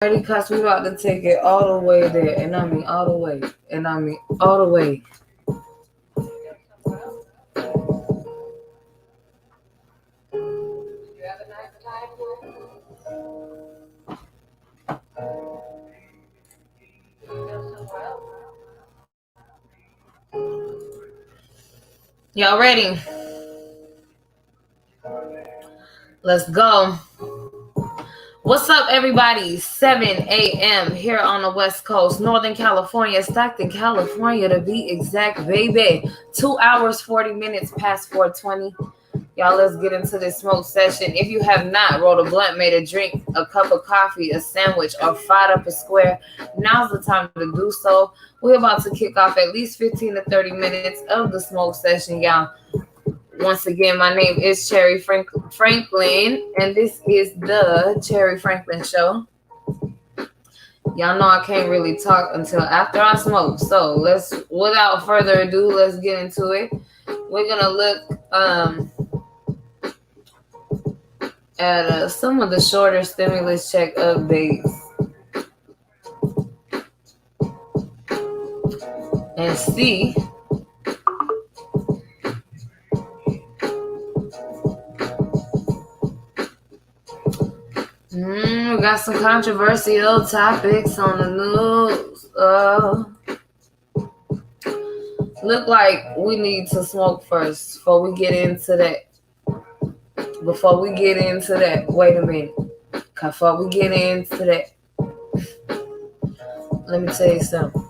Because we about to take it all the way there, and I mean all the way, and I mean all the way. Y'all ready? Let's go. What's up, everybody? 7 a.m. here on the West Coast, Northern California, Stockton, California to be exact, baby. 2 hours, 40 minutes past 4:20. Y'all, let's get into this smoke session. If you have not rolled a blunt, made a drink, a cup of coffee, a sandwich, or fired up a square, now's the time to do so. We're about to kick off at least 15 to 30 minutes of the smoke session, y'all. Once again, my name is Cherry Franklin, and this is the Cherry Franklin Show. Y'all know I can't really talk until after I smoke, so without further ado, let's get into it. We're gonna look at some of the shorter stimulus check updates and see we got some controversial topics on the news. Look like we need to smoke first before we get into that. Wait a minute. Before we get into that, let me tell you something.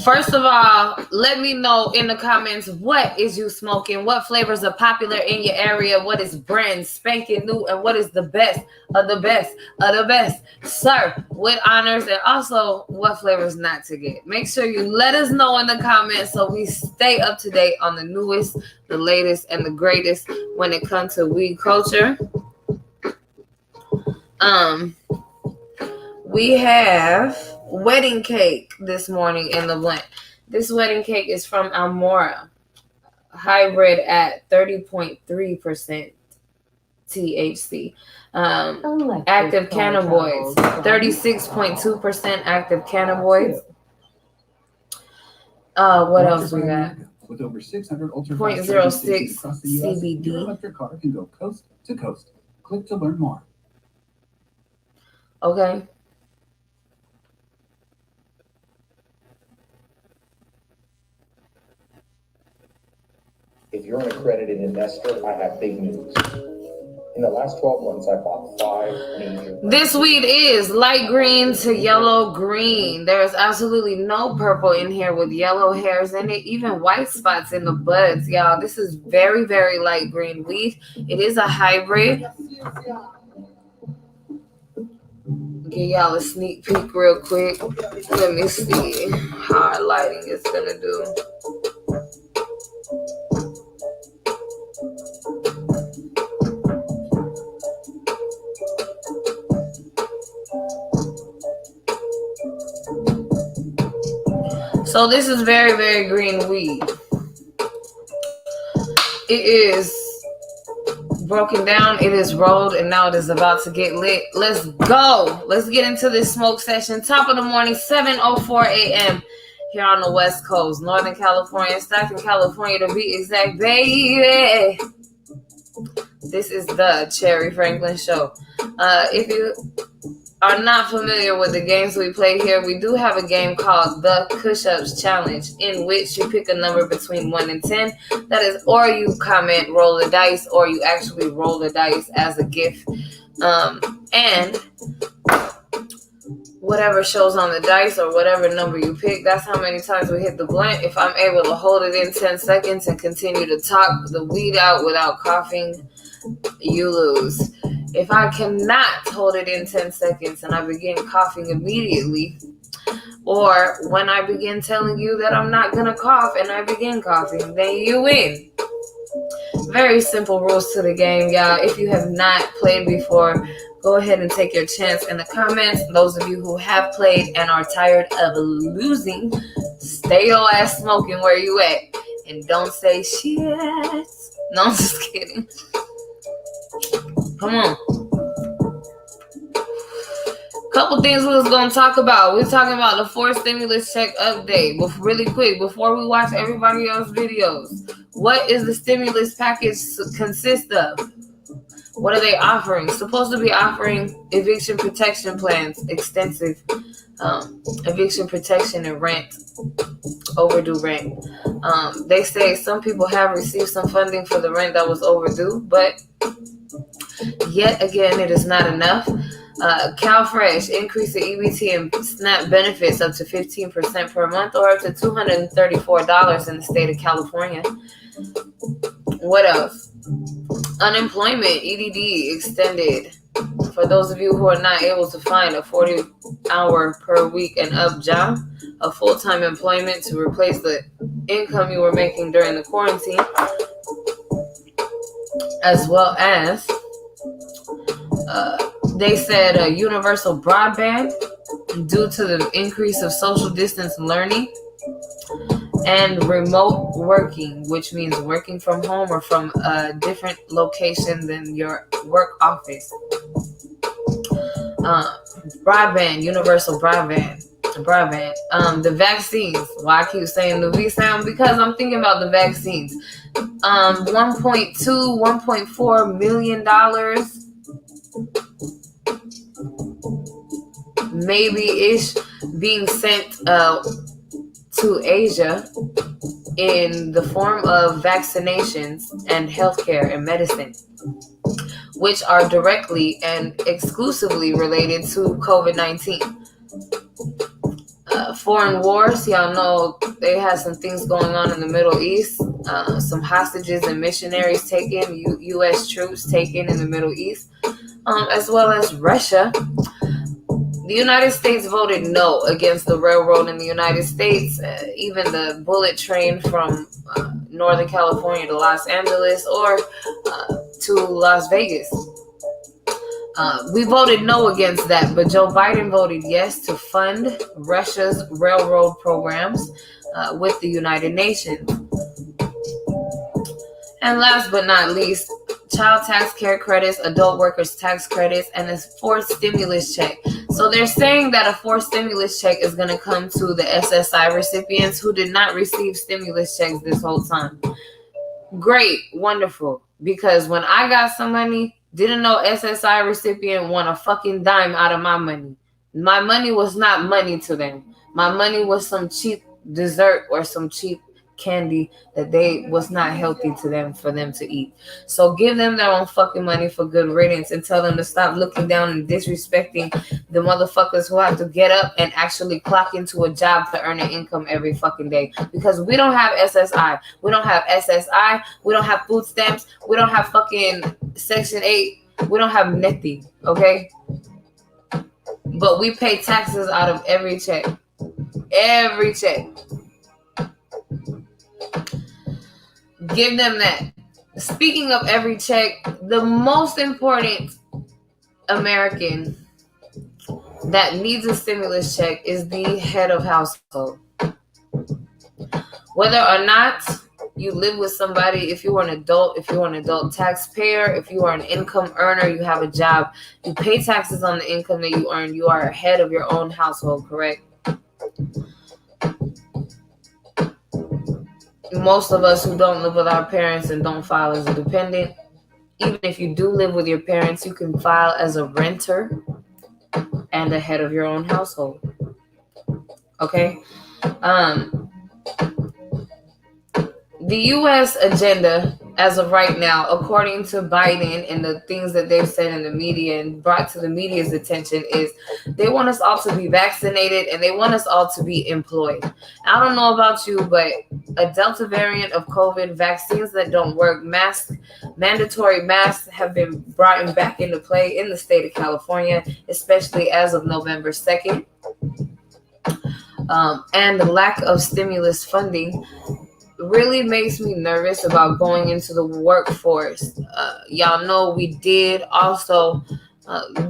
First of all, let me know in the comments, what is you smoking? What flavors are popular in your area? What is brand spanking new? And what is the best of the best of the best? Sir, with honors, and also what flavors not to get. Make sure you let us know in the comments so we stay up to date on the newest, the latest, and the greatest when it comes to weed culture. We have wedding cake this morning in the blend. This wedding cake is from Almora, hybrid at 30.3% THC. Active cannabinoids, 36.2% active cannabinoids. What else we got? With over 600 ultra 0.06 across the US, CBD. your electric car can go coast to coast. Click to learn more. Okay. If you're an accredited investor, I have big news. In the last 12 months, I bought 5 major... This weed is light green to yellow green. There's absolutely no purple in here with yellow hairs in it, even white spots in the buds, y'all. This is very, very light green weed. It is a hybrid. Give y'all a sneak peek real quick. Let me see how our lighting is gonna do. So this is very, very green weed. It is broken down, it is rolled, and now it is about to get lit. Let's go. Let's get into this smoke session. Top of the morning, 7:04 a.m. here on the West Coast, Northern California, Stockton, California to be exact, baby. This is the Cherry Franklin Show. If you are not familiar with the games we play here, we do have a game called the Push-Ups Challenge, in which you pick a number between 1 and 10. That is, or you comment, roll the dice, or you actually roll the dice as a gift. And whatever shows on the dice or whatever number you pick, that's how many times we hit the blunt. If I'm able to hold it in 10 seconds and continue to talk the weed out without coughing, you lose. If I cannot hold it in 10 seconds and I begin coughing immediately, or when I begin telling you that I'm not going to cough and I begin coughing, then you win. Very simple rules to the game, y'all. If you have not played before, go ahead and take your chance in the comments. Those of you who have played and are tired of losing, stay your ass smoking where you at and don't say shit. No, I'm just kidding. Come on. Couple things we was gonna talk about. We're talking about the 4th stimulus check update. But really quick, before we watch everybody else's videos, what is the stimulus package consist of? What are they offering? Supposed to be offering eviction protection plans, extensive eviction protection and rent, overdue rent. They say some people have received some funding for the rent that was overdue, but yet again, it is not enough. CalFresh increased the EBT and SNAP benefits up to 15% per month, or up to $234 in the state of California. What else? Unemployment, EDD extended. For those of you who are not able to find a 40-hour per week and up job, a full-time employment to replace the income you were making during the quarantine, as well as they said universal broadband due to the increase of social distance learning and remote working, which means working from home or from a different location than your work office. Broadband, universal broadband. The vaccines. Why I keep saying the V sound? Because I'm thinking about the vaccines. $1.4 million maybe-ish being sent to Asia in the form of vaccinations and healthcare and medicine, which are directly and exclusively related to COVID-19. Foreign wars, y'all know they had some things going on in the Middle East, some hostages and missionaries taken, U.S. troops taken in the Middle East, as well as Russia. The United States voted no against the railroad in the United States, even the bullet train from Northern California to Los Angeles or to Las Vegas. We voted no against that, but Joe Biden voted yes to fund Russia's railroad programs with the United Nations. And last but not least, child tax care credits, adult workers tax credits, and a 4th stimulus check. So they're saying that a 4th stimulus check is going to come to the SSI recipients who did not receive stimulus checks this whole time. Great, wonderful. Because when I got some money, didn't know SSI recipient want a fucking dime out of my money. My money was not money to them. My money was some cheap dessert or some cheap candy that they was not healthy to them for them to eat. So give them their own fucking money for good riddance and tell them to stop looking down and disrespecting the motherfuckers who have to get up and actually clock into a job to earn an income every fucking day. Because we don't have SSI. We don't have SSI. We don't have food stamps. We don't have fucking Section 8. We don't have nothing, okay? But we pay taxes out of every check. Every check. Give them that. Speaking of every check, the most important American that needs a stimulus check is the head of household. Whether or not you live with somebody, if you are an adult taxpayer, if you are an income earner, you have a job, you pay taxes on the income that you earn, you are a head of your own household, correct? Most of us who don't live with our parents and don't file as a dependent, even if you do live with your parents, you can file as a renter and a head of your own household. Okay? The U.S. agenda, as of right now, according to Biden and the things that they've said in the media and brought to the media's attention, is they want us all to be vaccinated and they want us all to be employed. I don't know about you, but a Delta variant of COVID, vaccines that don't work, mandatory masks have been brought back into play in the state of California, especially as of November 2nd. And the lack of stimulus funding really makes me nervous about going into the workforce. Y'all know we did also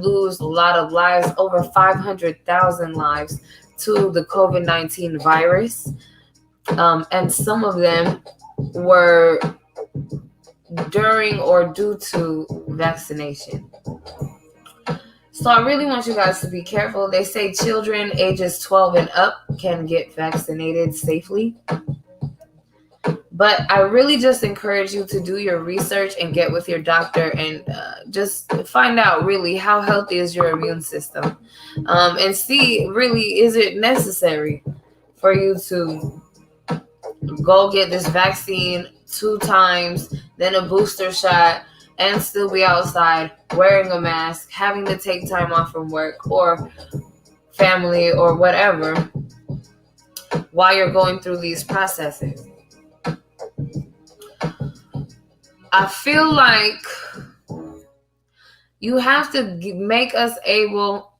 lose a lot of lives, over 500,000 lives to the COVID-19 virus. And some of them were during or due to vaccination. So I really want you guys to be careful. They say children ages 12 and up can get vaccinated safely. But I really just encourage you to do your research and get with your doctor and just find out really how healthy is your immune system. And see really, is it necessary for you to go get this vaccine 2 times, then a booster shot, and still be outside wearing a mask, having to take time off from work or family or whatever while you're going through these processes. I feel like you have to make us able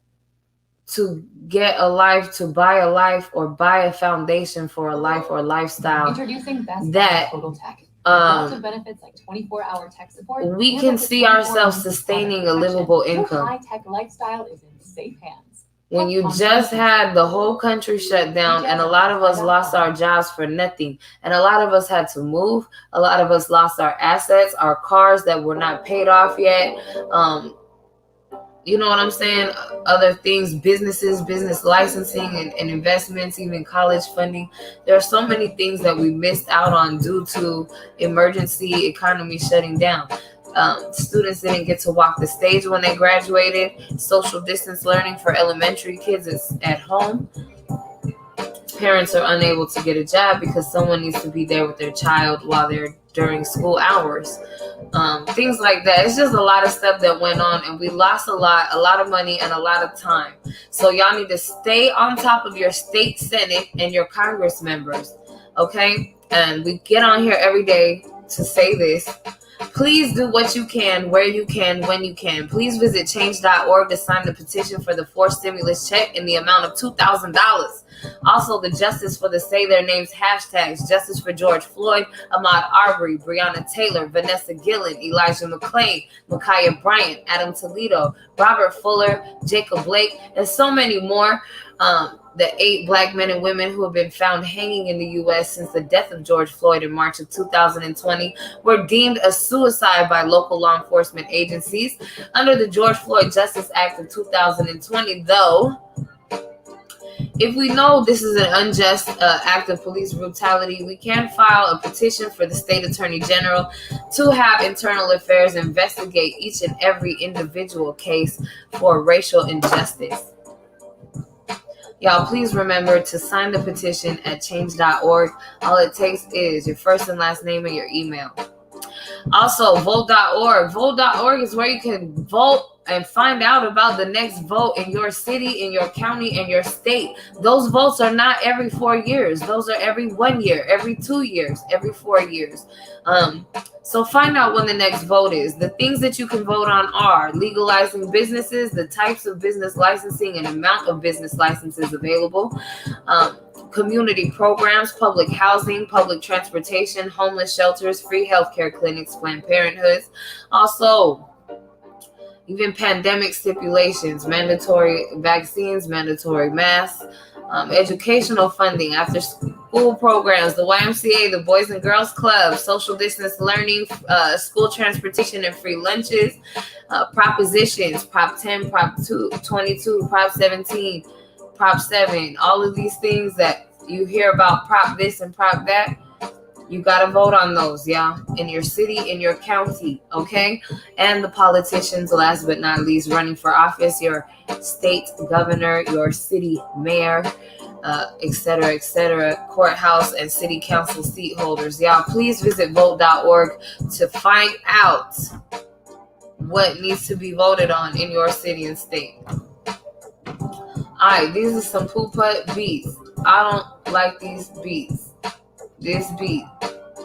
to get a life, to buy a life, or buy a foundation for a life or lifestyle. Introducing Best that Total Tech. Lots of benefits like 24-hour tech support. We can see ourselves sustaining a livable income. Your high-tech lifestyle is in safe hands. When you just had the whole country shut down and a lot of us lost our jobs for nothing, and a lot of us had to move, a lot of us lost our assets, our cars that were not paid off yet, you know what I'm saying? Other things, businesses, business licensing and investments, even college funding. There are so many things that we missed out on due to emergency economy shutting down. Students didn't get to walk the stage when they graduated. Social distance learning for elementary kids is at home. Parents are unable to get a job because someone needs to be there with their child while they're during school hours. Things like that. It's just a lot of stuff that went on, and we lost a lot of money and a lot of time. So y'all need to stay on top of your state senate and your Congress members, okay? And we get on here every day to say this. Please do what you can, where you can, when you can. Please visit change.org to sign the petition for the forced stimulus check in the amount of $2,000. Also, the Justice for the Say Their Names hashtags: Justice for George Floyd, Ahmaud Arbery, Breonna Taylor, Vanessa Gillen, Elijah McClain, Ma'Khia Bryant, Adam Toledo, Robert Fuller, Jacob Blake, and so many more. The 8 black men and women who have been found hanging in the U.S. since the death of George Floyd in March of 2020 were deemed a suicide by local law enforcement agencies under the George Floyd Justice Act of 2020, though. If we know this is an unjust act of police brutality, we can file a petition for the state attorney general to have internal affairs investigate each and every individual case for racial injustice. Y'all, please remember to sign the petition at change.org. All it takes is your first and last name and your email. Also, vote.org. Vote.org is where you can vote and find out about the next vote in your city, in your county, and your state. Those votes are not every 4 years. Those are every 1 year, every 2 years, every 4 years. So find out when the next vote is. The things that you can vote on are legalizing businesses, the types of business licensing and amount of business licenses available, community programs, public housing, public transportation, homeless shelters, free healthcare clinics, Planned Parenthoods. Also, even pandemic stipulations, mandatory vaccines, mandatory masks, educational funding, after school programs, the YMCA, the Boys and Girls Club, social distance learning, school transportation and free lunches, propositions, Prop 10, Prop 22, Prop 17, Prop 7, all of these things that you hear about, Prop this and Prop that. You got to vote on those, y'all, in your city, in your county, okay? And the politicians, last but not least, running for office, your state governor, your city mayor, et cetera, courthouse and city council seat holders. Y'all, please visit vote.org to find out what needs to be voted on in your city and state. All right, these are some poop-putt beats. I don't like these beats. This beat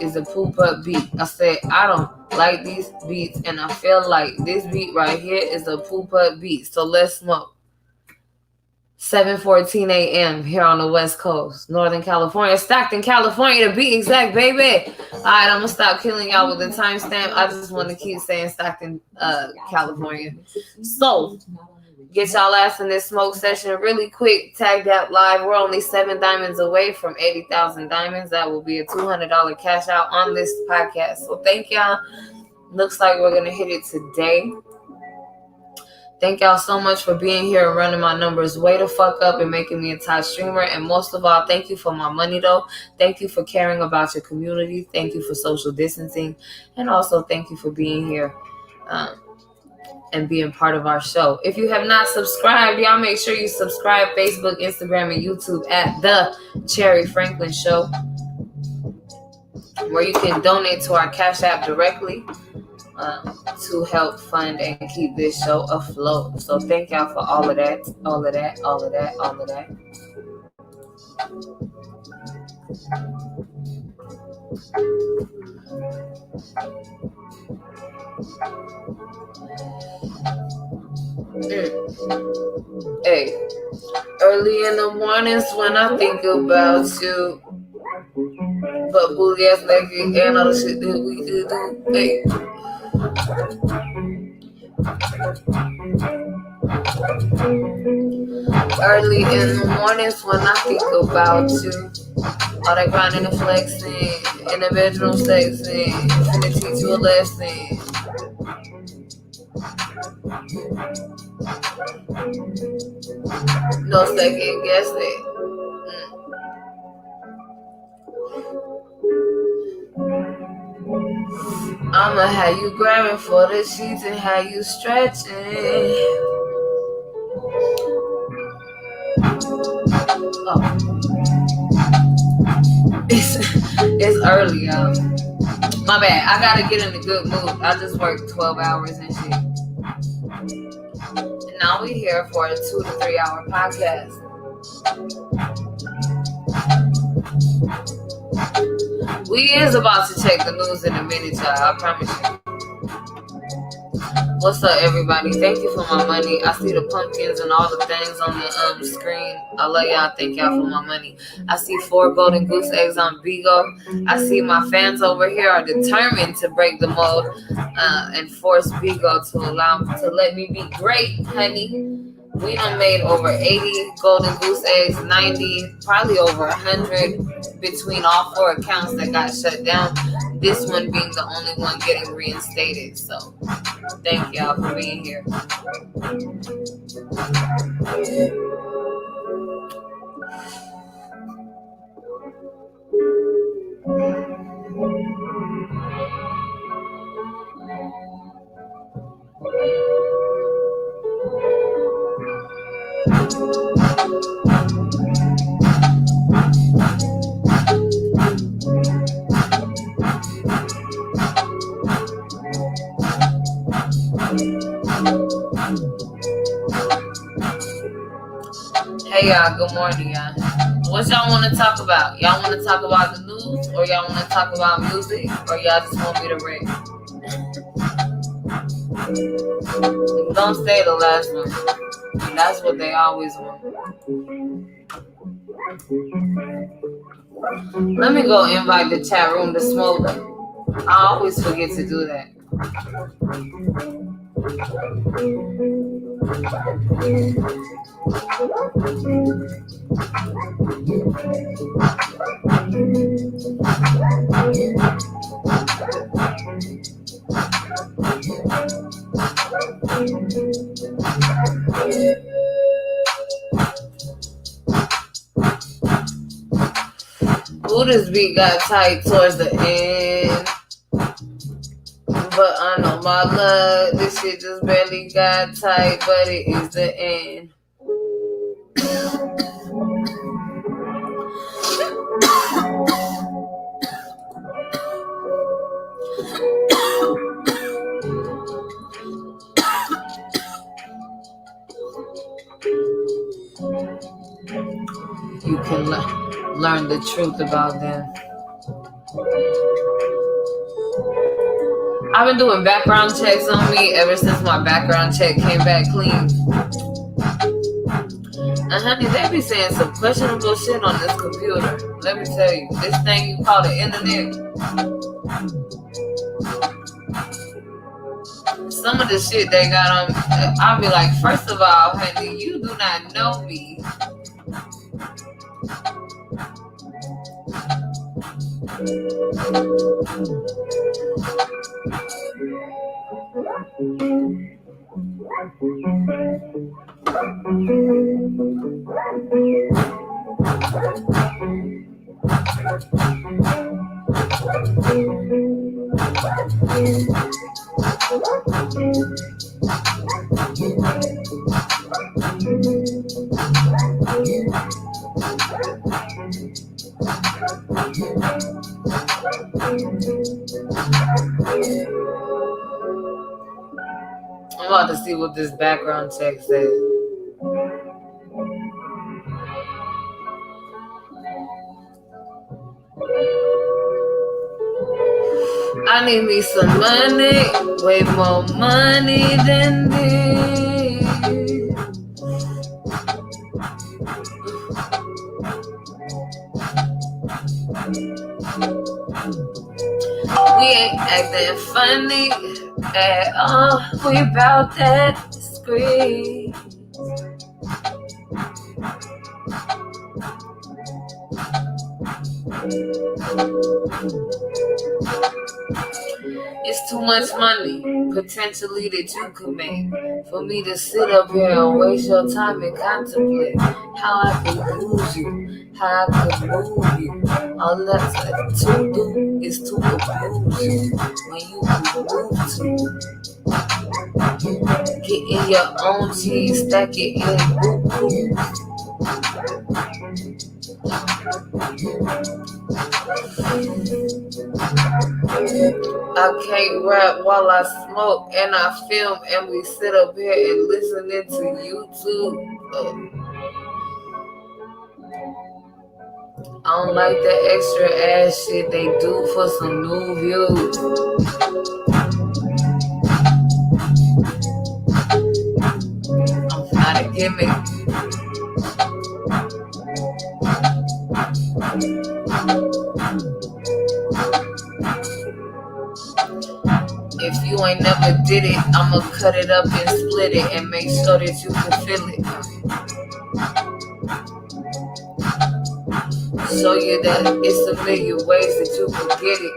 is a poop-putt beat. I said I don't like these beats, and I feel like this beat right here is a poop-putt beat. So let's smoke. 7:14 a.m. here on the West Coast, Northern California, Stockton, California, to be exact, baby. All right, I'm gonna stop killing y'all with the timestamp. I just want to keep saying Stockton, California. So get y'all ass in this smoke session really quick. Tag that live. We're only 7 diamonds away from 80,000 diamonds. That will be a $200 cash out on this podcast. So thank y'all Looks like we're gonna hit it today. Thank y'all so much for being here and running my numbers way the fuck up and making me a top streamer. And most of all, thank you for my money though. Thank you for caring about your community. Thank you for social distancing. And also thank you for being here and being part of our show. If you have not subscribed, y'all make sure you subscribe Facebook, Instagram, and YouTube at The Cherry Franklin Show, where you can donate to our Cash App directly to help fund and keep this show afloat. So thank y'all for all of that. Hey, early in the mornings when I think about you, but booty ass nigga and all the shit that we do. Hey. Early in the mornings when I think about you, all that grinding and flexing, in the bedroom sexing, finna teach you a lesson. No second guessing. I'ma have you grabbing for the sheets and have you stretching. Oh. It's early, y'all. My bad. I gotta get in a good mood. I just worked 12 hours and shit. And now we're here for a 2 to 3 hour podcast. We is about to check the news in a minute, y'all. I promise you. What's up, everybody? Thank you for my money. I see the pumpkins and all the things on the screen. I love y'all. Thank y'all for my money. I see 4 golden goose eggs on Bigo. I see my fans over here are determined to break the mold and force Bigo to let me be great, honey. We done made over 80 golden goose eggs, 90, probably over 100 between all 4 accounts that got shut down. This one being the only one getting reinstated. So thank y'all for being here. Hey y'all, good morning, y'all. What y'all want to talk about? Y'all want to talk about the news, or y'all want to talk about music, or y'all just want me to rant? Don't say the last one. That's what they always want. Let me go invite the chat room to smoke. I always forget to do that. Ooh, this beat got tight towards the end. But I know my luck, this shit just barely got tight, but it is the end. You can learn the truth about them. I've been doing background checks on me ever since my background check came back clean. And honey, they be saying some questionable shit on this computer. Let me tell you, this thing you call the internet. Some of the shit they got on, I'll be like, first of all, honey, you do not know me. I'm about to see what this background check says. I need me some money, way more money than this. We ain't acting funny at all. We bout that discreet. It's too much money, potentially, that you could make for me to sit up here and waste your time and contemplate how I could use you, how I could move you. All that's left to do is to abuse you when you can move to. Get in your own cheese, stack it in boo-boo. I can't rap while I smoke and I film and we sit up here and listening to YouTube. I don't like the extra ass shit they do for some new views. I'm not a gimmick. If you ain't never did it, I'ma cut it up and split it and make sure that you can feel it. Show you that it's a million ways that you can get it.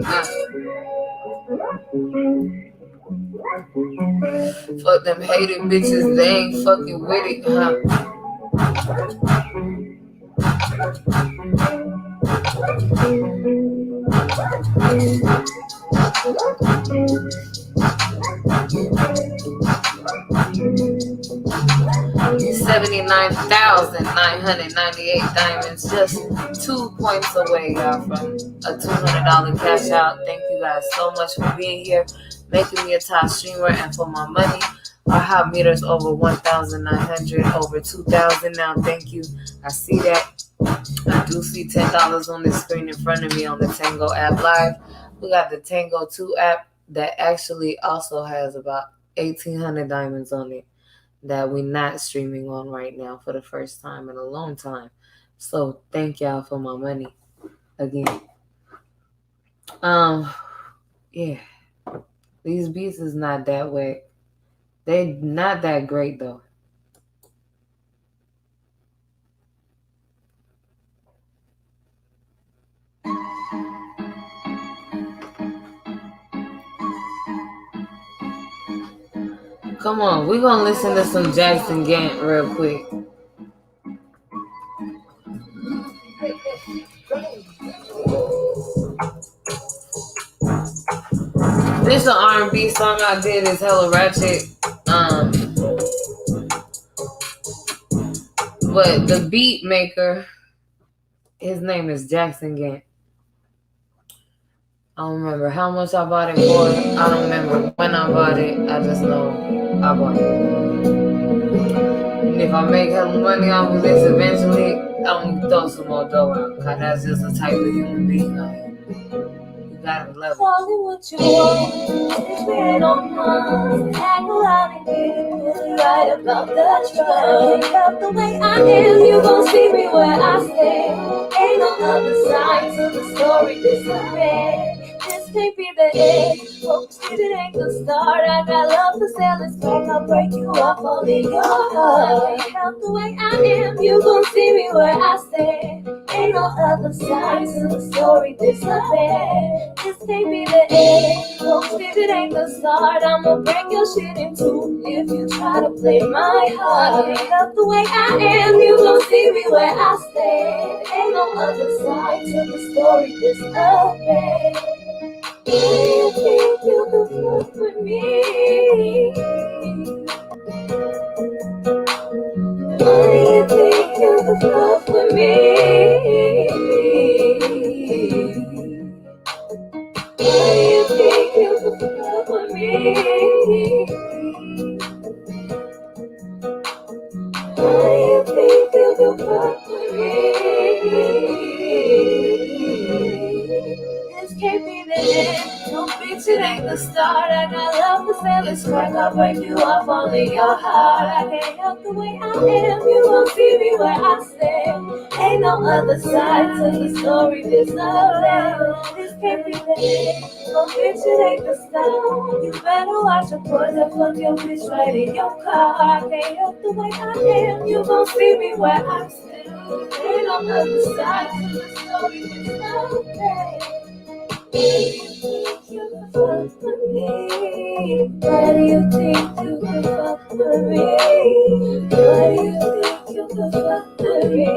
Fuck them hated bitches, they ain't fucking with it, 79,998 diamonds, just 2 points away, y'all, from a $200 cash out. Thank you guys so much for being here, making me a top streamer, and for my money. Our hot meters over 1,900, over 2,000 now. Thank you. I see that. I do see $10 on the screen in front of me on the Tango app live. We got the Tango 2 app that actually also has about 1,800 diamonds on it that we're not streaming on right now for the first time in a long time. So thank y'all for my money again. Yeah. These beats is not that way. They not that great though. Come on, we're gonna listen to some Jackson Gant real quick. This an R&B song I did is hella ratchet. But the beat maker, his name is Jackson Gant. I don't remember how much I bought it for. I don't remember when I bought it. I just know I bought it. And if I make hella money off of this eventually, I'm gonna throw some more dough out. Cause that's just the type of human being I am. You gotta love it. Call it what you want. If we don't mind, hang around and get it really right about the truck. Pick up the way I am, you gon' see me where I stand. Ain't no other side to the story this I read. This can't be the end. Hope shit, it ain't the start. I got love for sale, it's back. I'll break you off only your heart. Pick up the way I am, you gon' see me where I stand. Ain't no other side to the story this bad. This can't be the end. No, if it ain't the start, I'ma break your shit in two. If you try to play my heart, ain't up the way I am, you gon' see me where I stand. Ain't no other side to the story this bad. Do you think you can fuck with me? Why do you think you can fuck with me? Why do you think you can fuck with me? Why do you think you can fuck with me? This can't be the end. No, bitch, it ain't the start. I got love for sailors, crack. I'll break you off only your heart. I can't help the way I am. You gon' see me where I stand. Ain't no other side to the story. This love land. This can't be the end. No, bitch, it ain't the start. You better watch your boys and fuck your bitch right in your car. I can't help the way I am. You gon' see me where I stand. Ain't no other side to the story. This love land. You can fuck with me. Why do you think you can fuck with me? Why do you think you can fuck with me?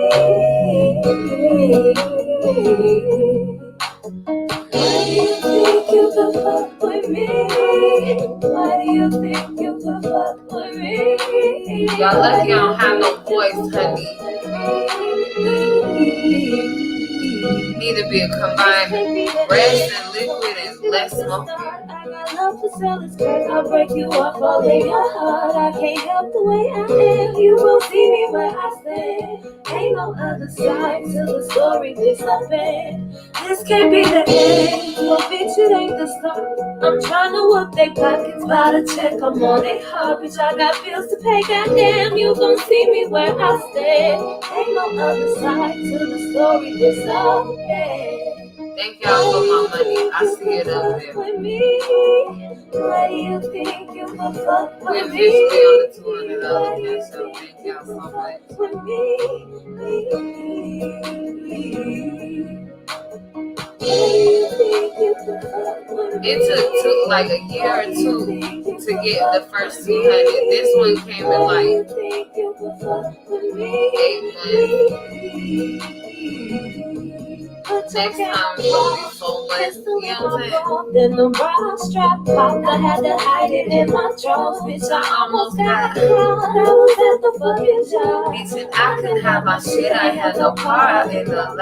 Why do you think you can fuck with me? Why do you think you can fuck with me? Y'all lucky I don't have no voice, honey. Need to be a combined rest and liquid and less smoking. I got love for sellers, crack. I'll break you off all in your heart. I can't help the way I am. You gon' see me where I stand. Ain't no other side to the story this bad. This can't be the end. No, bitch, it ain't the start. I'm trying to whoop they pockets by the check. I'm on they heart, bitch. I got bills to pay. Goddamn, you gon' see me where I stand. Ain't no other side to the story this bad. Thank y'all for my money. I see it up there. Why do you think you can fuck We're with me? officially on the $200 cash up. Thank y'all so much. With me. It took like a year or two to get the first 200. This one came in like 8 months. Next time it's gonna be so less. You know what I'm saying? Then the bra strap popped. I had to hide it in my drawers. Bitch, I almost got caught. I was at the fucking job. Bitch, and I couldn't have my shit. I had no car out in the lot.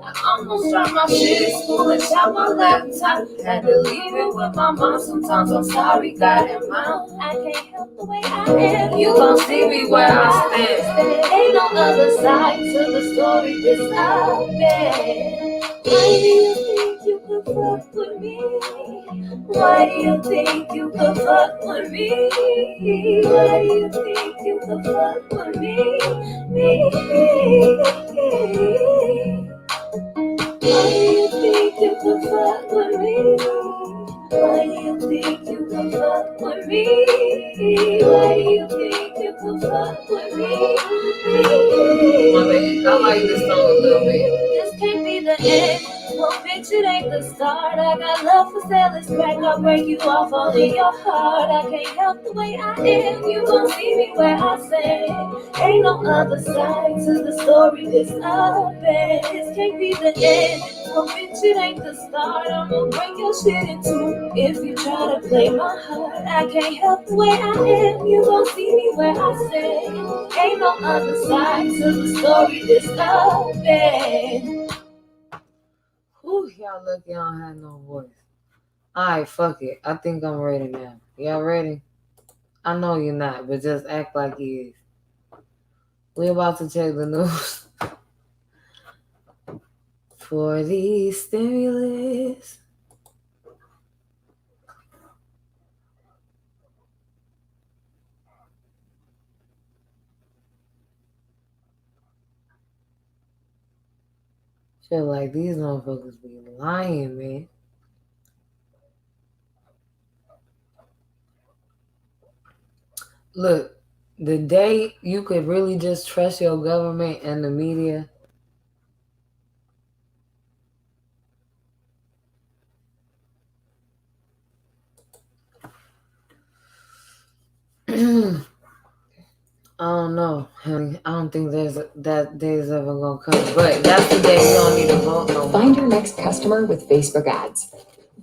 I almost dropped my shit in school and shot my laptop. Had to leave it with my mom. Sometimes I'm sorry, God and mom. I can't help the way I am. You gon' see me where I stand. Ain't no other side to the story this bad. Why do you think you can fuck with me? Why do you think you can fuck with me? Why do you think you can fuck with me? Why do you think you can fuck with me? Why do you think you can fuck with me? Why do you think you can fuck with me? My bad. I like this song a little bit. This can't be the end. No, bitch, it ain't the start. I got love for sellers, crack. I'll break you off all in your heart. I can't help the way I am. You gon' see me where I stand. Ain't no other side to the story this bad. This can't be the end. No, bitch, it ain't the start. I'ma break your shit in two. If you try to play my heart, I can't help the way I am. You gon' see me where I stand. Ain't no other side to the story this bad. Whew, y'all lucky I don't have no voice. Alright, fuck it. I think I'm ready now. Y'all ready? I know you're not, but just act like you is. We're about to check the news. For the stimulus. Feel like these motherfuckers be lying, man. Look, the day you could really just trust your government and the media I don't know, honey. I don't think that day's ever gonna come. But that's the day you don't need to vote no more. Find your next customer with Facebook ads.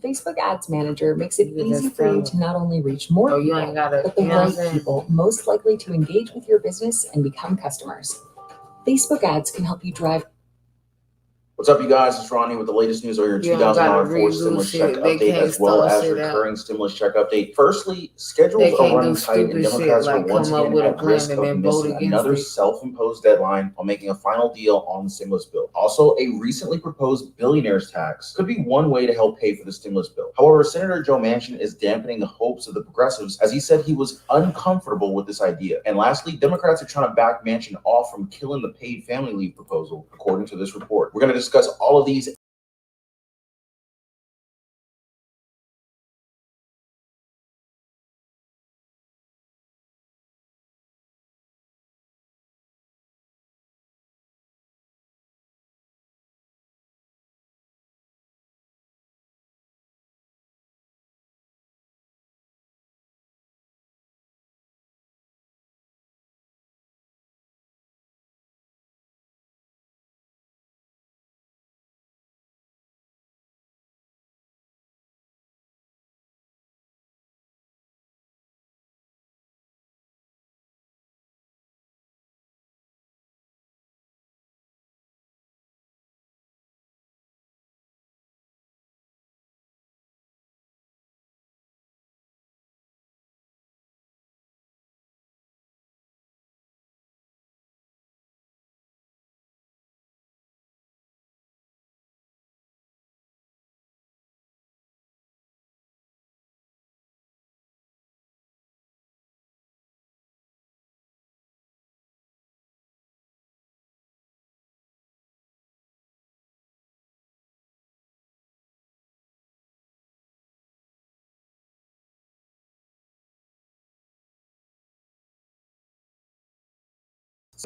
Facebook Ads Manager makes it You easy just for you tell to not only reach more Oh, you people, ain't gotta. but the You know what I'm right saying? people most likely to engage with your business and become customers. Facebook Ads can help you drive. What's up, you guys? It's Ronnie with the latest news on your You don't gotta $2,000 redo stimulus check shit. They update, can't as well start as shit out. recurring stimulus check update. Firstly, schedules They are can't running do tight, and stupid shit Democrats are like once come up again with a at plan risk and of then vote missing against another it. self-imposed deadline on making a final deal on the stimulus bill. Also, a recently proposed billionaires tax could be one way to help pay for the stimulus bill. However, Senator Joe Manchin is dampening the hopes of the progressives, as he said he was uncomfortable with this idea. And lastly, Democrats are trying to back Manchin off from killing the paid family leave proposal, according to this report. We're going to discuss all of these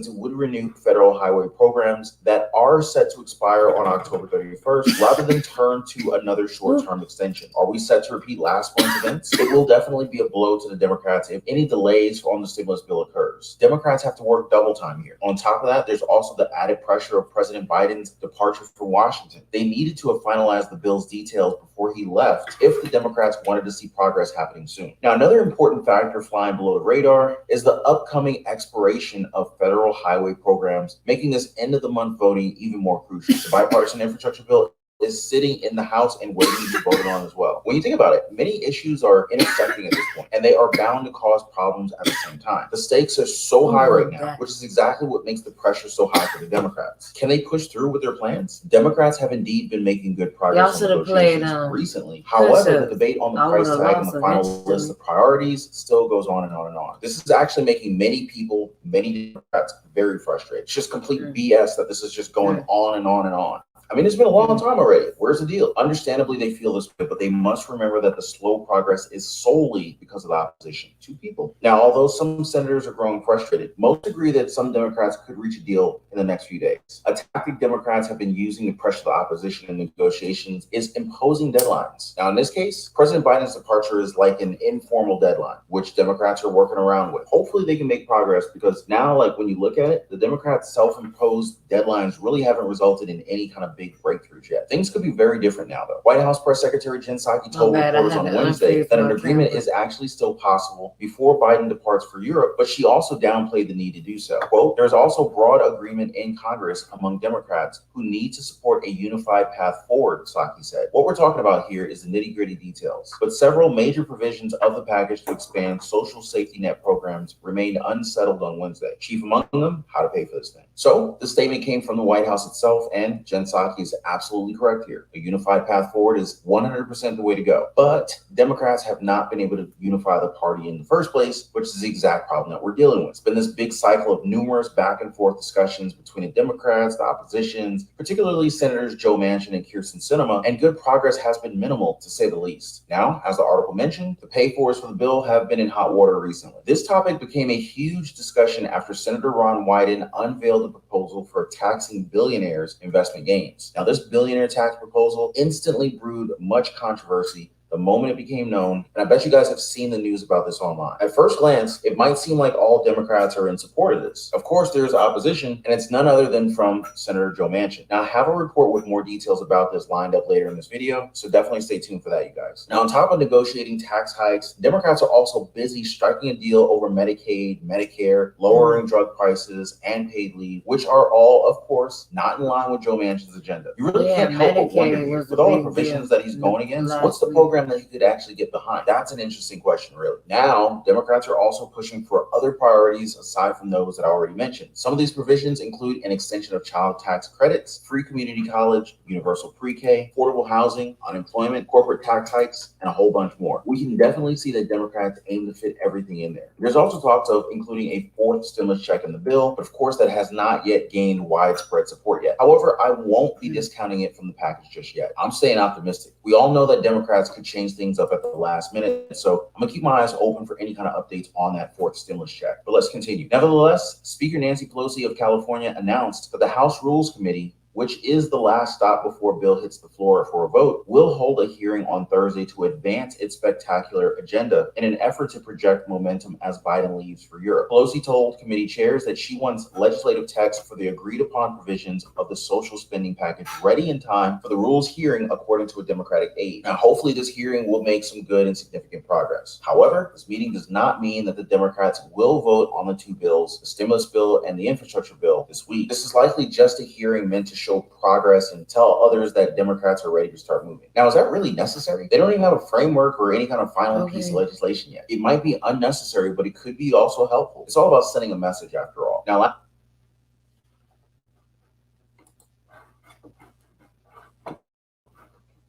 would renew federal highway programs that are set to expire on October 31st rather than turn to another short-term extension. Are we set to repeat last month's events? It will definitely be a blow to the Democrats if any delays on the stimulus bill occurs. Democrats have to work double time here. On top of that, there's also the added pressure of President Biden's departure from Washington. They needed to have finalized the bill's details before he left if the Democrats wanted to see progress happening soon. Now, another important factor flying below the radar is the upcoming expiration of federal highway programs, making this end of the month voting even more crucial. The bipartisan infrastructure bill is sitting in the House and waiting to be voted on as well. When you think about it, many issues are intersecting at this point, and they are bound to cause problems at the same time. The stakes are so high right now, which is exactly what makes the pressure so high for the Democrats. Can they push through with their plans? Democrats have indeed been making good progress on negotiations recently. However, the debate on the price tag and the final list of priorities still goes on and on and on. This is actually making many people, many Democrats, very frustrated. It's just complete BS that this is just going on and on and on. I mean, it's been a long time already. Where's the deal? Understandably, they feel this way, but they must remember that the slow progress is solely because of the opposition. Two people. Now, although some senators are growing frustrated, most agree that some Democrats could reach a deal in the next few days. A tactic Democrats have been using to pressure the opposition in negotiations is imposing deadlines. Now, in this case, President Biden's departure is like an informal deadline, which Democrats are working around with. Hopefully, they can make progress because now, like when you look at it, the Democrats' self-imposed deadlines really haven't resulted in any kind of big breakthroughs yet. Things could be very different now, though. White House Press Secretary Jen Psaki told reporters on Wednesday that an agreement is actually still possible before Biden departs for Europe, but she also downplayed the need to do so. Quote, there's also broad agreement in Congress among Democrats who need to support a unified path forward, Psaki said. What we're talking about here is the nitty-gritty details, but several major provisions of the package to expand social safety net programs remained unsettled on Wednesday. Chief among them, how to pay for this thing. So the statement came from the White House itself, and Jen Psaki is absolutely correct here. A unified path forward is 100% the way to go. But Democrats have not been able to unify the party in the first place, which is the exact problem that we're dealing with. It's been this big cycle of numerous back and forth discussions between the Democrats, the oppositions, particularly Senators Joe Manchin and Kyrsten Sinema, and good progress has been minimal, to say the least. Now, as the article mentioned, the pay-fors for the bill have been in hot water recently. This topic became a huge discussion after Senator Ron Wyden unveiled a proposal for taxing billionaires' investment gains. Now, this billionaire tax proposal instantly brewed much controversy the moment it became known, and I bet you guys have seen the news about this online. At first glance, it might seem like all Democrats are in support of this. Of course, there's opposition, and it's none other than from Senator Joe Manchin. Now, I have a report with more details about this lined up later in this video, so definitely stay tuned for that, you guys. Now, on top of negotiating tax hikes, Democrats are also busy striking a deal over Medicaid, Medicare, lowering drug prices, and paid leave, which are all, of course, not in line with Joe Manchin's agenda. You really can't help but wonder here, with all the provisions that he's going against, what's the program that he could actually get behind? That's an interesting question, really. Now, Democrats are also pushing for other priorities aside from those that I already mentioned. Some of these provisions include an extension of child tax credits, free community college, universal pre-K, affordable housing, unemployment, corporate tax hikes, and a whole bunch more. We can definitely see that Democrats aim to fit everything in there. There's also talks of including a fourth stimulus check in the bill, but of course that has not yet gained widespread support yet. However, I won't be discounting it from the package just yet. I'm staying optimistic. We all know that Democrats could change things up at the last minute, so I'm gonna keep my eyes open for any kind of updates on that fourth stimulus check. But let's continue. Nevertheless, Speaker Nancy Pelosi of California announced that the House Rules Committee, which is the last stop before a bill hits the floor for a vote, will hold a hearing on Thursday to advance its spectacular agenda in an effort to project momentum as Biden leaves for Europe. Pelosi told committee chairs that she wants legislative text for the agreed upon provisions of the social spending package ready in time for the rules hearing, according to a Democratic aide. Now, hopefully this hearing will make some good and significant progress. However, this meeting does not mean that the Democrats will vote on the two bills, the stimulus bill and the infrastructure bill, this week. This is likely just a hearing meant to show progress and tell others that Democrats are ready to start moving. Now, is that really necessary? They don't even have a framework or any kind of final piece of legislation yet. It might be unnecessary, but it could be also helpful. It's all about sending a message after all. Now,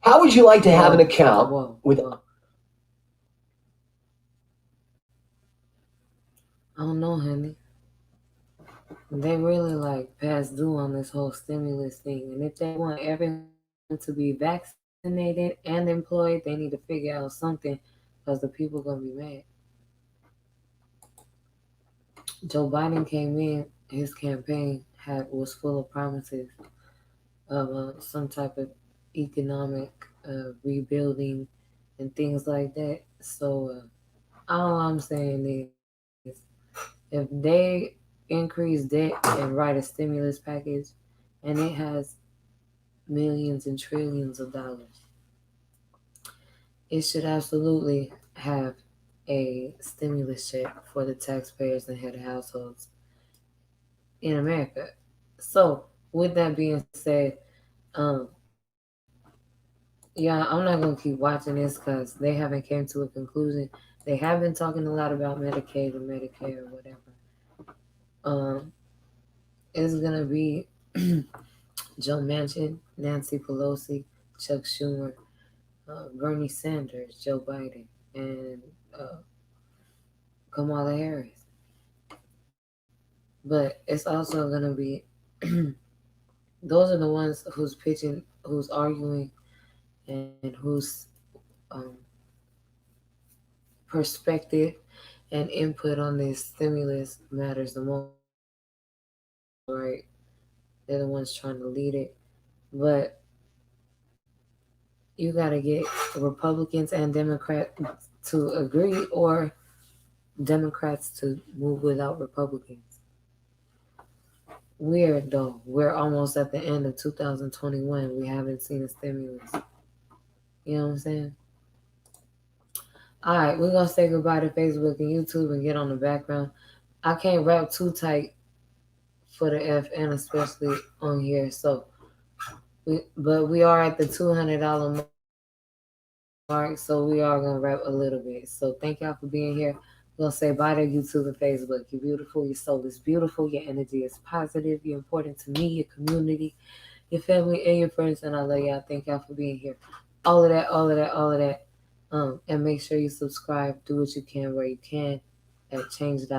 how would you like to have an account with... I don't know, honey. They really like past due on this whole stimulus thing. And if they want everyone to be vaccinated and employed, they need to figure out something because the people going to be mad. Joe Biden came in, his campaign was full of promises of some type of economic rebuilding and things like that. So all I'm saying is if they increase debt and write a stimulus package and it has millions and trillions of dollars, it should absolutely have a stimulus check for the taxpayers and head of households in America. So with that being said, yeah, I'm not going to keep watching this because they haven't came to a conclusion. They have been talking a lot about Medicaid and Medicare or whatever. It's gonna be Joe Manchin, Nancy Pelosi, Chuck Schumer, Bernie Sanders, Joe Biden, and Kamala Harris. But it's also gonna be those are the ones who's pitching, who's arguing, and whose perspective and input on this stimulus matters the most. Right, they're the ones trying to lead it, but you got to get Republicans and Democrats to agree or Democrats to move without Republicans. Weird though, we're almost at the end of 2021. We haven't seen a stimulus. You know what I'm saying? All right, we're going to say goodbye to Facebook and YouTube and get on the background. I can't rap too tight for the FN, especially on here. So, but we are at the $200 mark, so we are gonna rap a little bit. So thank y'all for being here. We're gonna say bye to YouTube and Facebook. You're beautiful. Your soul is beautiful. Your energy is positive. You're important to me, your community, your family, and your friends. And I love y'all. Thank y'all for being here. All of that. And make sure you subscribe. Do what you can where you can at change.org.